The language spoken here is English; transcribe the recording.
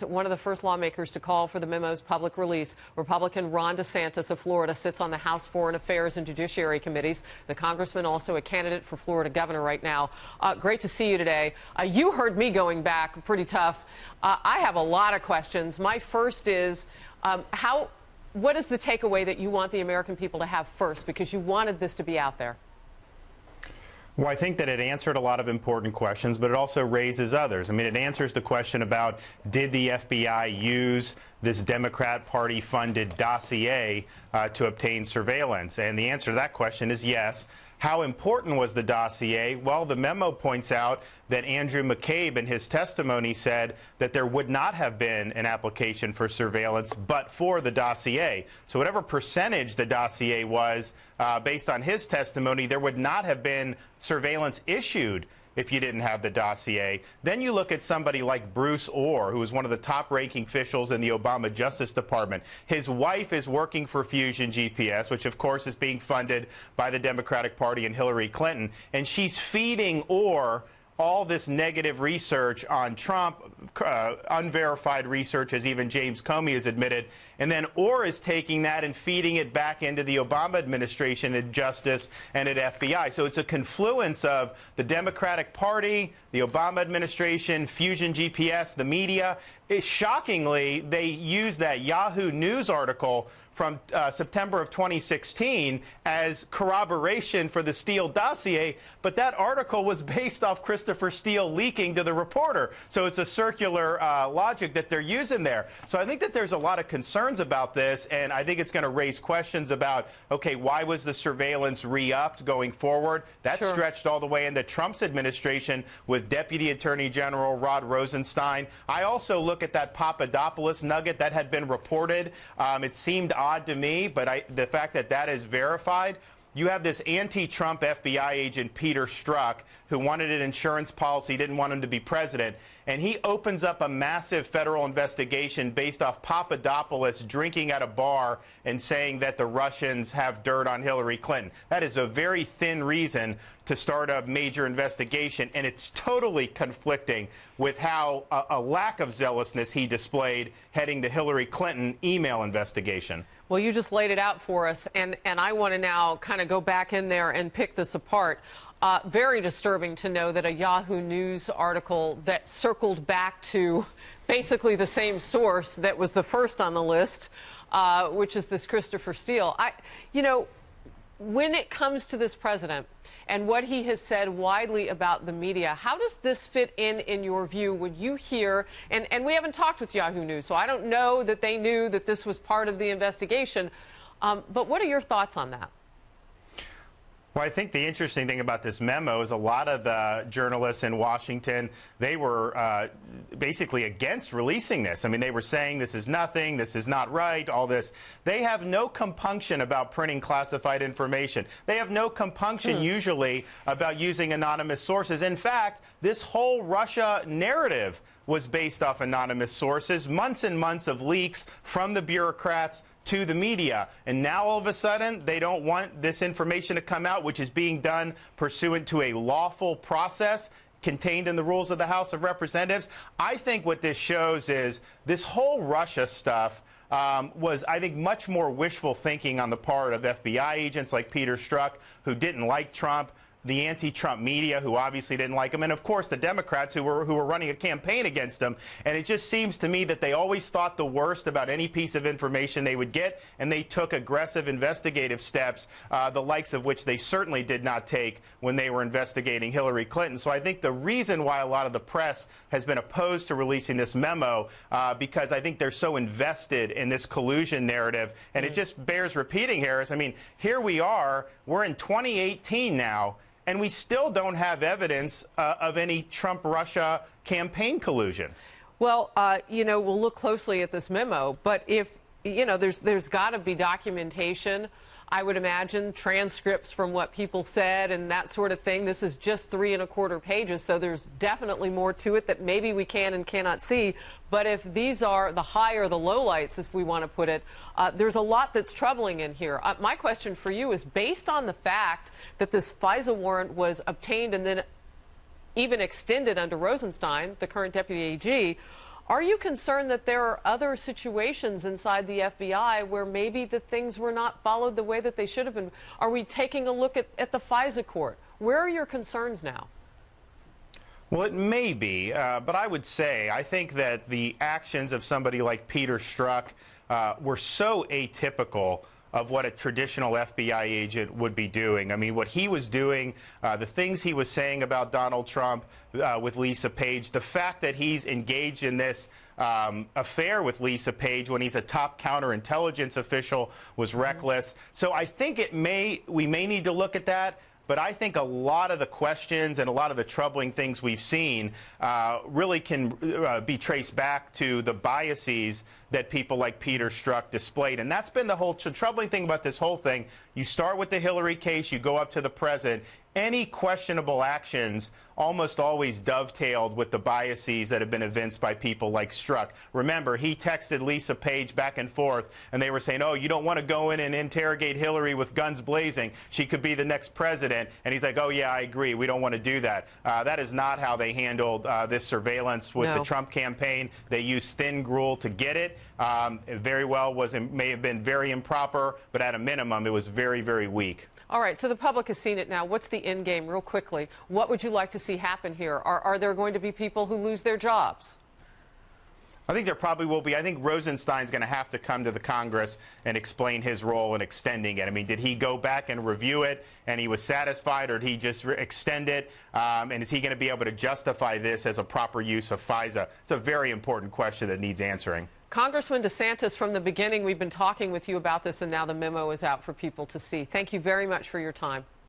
One of the first lawmakers to call for the memo's public release, Republican Ron DeSantis of Florida, sits on the House Foreign Affairs and Judiciary Committees. The congressman also a candidate for Florida governor right now. Great to see you today. You heard me going back pretty tough. I have a lot of questions. My first is, what is the takeaway that you want the American people to have first? Because you wanted this to be out there. Well, I think that it answered a lot of important questions, but it also raises others. I mean, it answers the question about, did the FBI use this Democrat Party-funded dossier to obtain surveillance? And the answer to that question is yes. How important was the dossier? Well, the memo points out that Andrew McCabe in his testimony said that there would not have been an application for surveillance but for the dossier. So whatever percentage the dossier was, based on his testimony, there would not have been surveillance issued if you didn't have the dossier. Then you look at somebody like Bruce Orr, who is one of the top-ranking officials in the Obama Justice Department. His wife is working for Fusion GPS, which, of course, is being funded by the Democratic Party and Hillary Clinton. And she's feeding Orr all this negative research on Trump, unverified research, as even James Comey has admitted. And then Orr is taking that and feeding it back into the Obama administration at Justice and at FBI. So it's a confluence of the Democratic Party, the Obama administration, Fusion GPS, the media. Shockingly, they used that Yahoo News article from September of 2016 as corroboration for the Steele dossier, but that article was based off Christopher Steele leaking to the reporter. So it's a circular logic that they're using there. So I think that there's a lot of concerns about this, and I think it's going to raise questions about, okay, why was the surveillance re-upped going forward? That stretched all the way into Trump's administration with Deputy Attorney General Rod Rosenstein. I also look at that Papadopoulos nugget that had been reported. It seemed odd to me, but the fact that that is verified. You have this anti-Trump FBI agent, Peter Strzok, who wanted an insurance policy, didn't want him to be president, and he opens up a massive federal investigation based off Papadopoulos drinking at a bar and saying that the Russians have dirt on Hillary Clinton. That is a very thin reason to start a major investigation, and it's totally conflicting with how a lack of zealousness he displayed heading the Hillary Clinton email investigation. Well, you just laid it out for us, and I want to now kind of go back in there and pick this apart. Very disturbing to know that a Yahoo News article that circled back to basically the same source that was the first on the list, which is this Christopher Steele. You know, when it comes to this president and what he has said widely about the media, how does this fit in your view when you hear, and we haven't talked with Yahoo News, so I don't know that they knew that this was part of the investigation, but what are your thoughts on that? Well, I think the interesting thing about this memo is a lot of the journalists in Washington, they were basically against releasing this. I mean, they were saying this is nothing, this is not right, all this. They have no compunction about printing classified information. They have no compunction usually about using anonymous sources. In fact, this whole Russia narrative was based off anonymous sources, months and months of leaks from the bureaucrats to the media. And now all of a sudden they don't want this information to come out, which is being done pursuant to a lawful process contained in the rules of the House of Representatives. I think what this shows is this whole Russia stuff was, I think, much more wishful thinking on the part of FBI agents like Peter Strzok, who didn't like Trump, the anti-Trump media, who obviously didn't like him, and of course the Democrats who were running a campaign against him. And it just seems to me that they always thought the worst about any piece of information they would get, and they took aggressive investigative steps, the likes of which they certainly did not take when they were investigating Hillary Clinton. So I think the reason why a lot of the press has been opposed to releasing this memo, because I think they're so invested in this collusion narrative, and it just bears repeating, Harris. I mean, here we are, we're in 2018 now, and we still don't have evidence of any Trump-Russia campaign collusion. Well, you know, we'll look closely at this memo, but if, you know, there's got to be documentation, I would imagine, transcripts from what people said and that sort of thing. This is just 3 1/4 pages, so there's definitely more to it that maybe we can and cannot see. But if these are the high or the lowlights, if we want to put it, there's a lot that's troubling in here. My question for you is, based on the fact that this FISA warrant was obtained and then even extended under Rosenstein, the current deputy AG, Are you concerned that there are other situations inside the FBI where maybe the things were not followed the way that they should have been? Are we taking a look at the FISA court? Where are your concerns now? Well, it may be, but I would say I think that the actions of somebody like Peter Strzok were so atypical of what a traditional FBI agent would be doing. I mean, what he was doing, the things he was saying about Donald Trump with Lisa Page, the fact that he's engaged in this affair with Lisa Page when he's a top counterintelligence official was reckless. So I think we may need to look at that. But I think a lot of the questions and a lot of the troubling things we've seen really can be traced back to the biases that people like Peter Strzok displayed. And that's been the whole troubling thing about this whole thing. You start with the Hillary case, you go up to the present. Any questionable actions almost always dovetailed with the biases that have been evinced by people like Strzok. Remember, he texted Lisa Page back and forth, and they were saying, oh, you don't want to go in and interrogate Hillary with guns blazing. She could be the next president. And he's like, oh, yeah, I agree. We don't want to do that. That is not how they handled this surveillance with the Trump campaign. They used thin gruel to get it. It very well may have been very improper, but at a minimum, it was very, very weak. All right, so the public has seen it now. What's the end game, real quickly? What would you like to see happen here? Are there going to be people who lose their jobs? I think there probably will be. I think Rosenstein's going to have to come to the Congress and explain his role in extending it. I mean, did he go back and review it and he was satisfied, or did he just extend it? And is he going to be able to justify this as a proper use of FISA? It's a very important question that needs answering. Congressman DeSantis, from the beginning, we've been talking with you about this, and now the memo is out for people to see. Thank you very much for your time.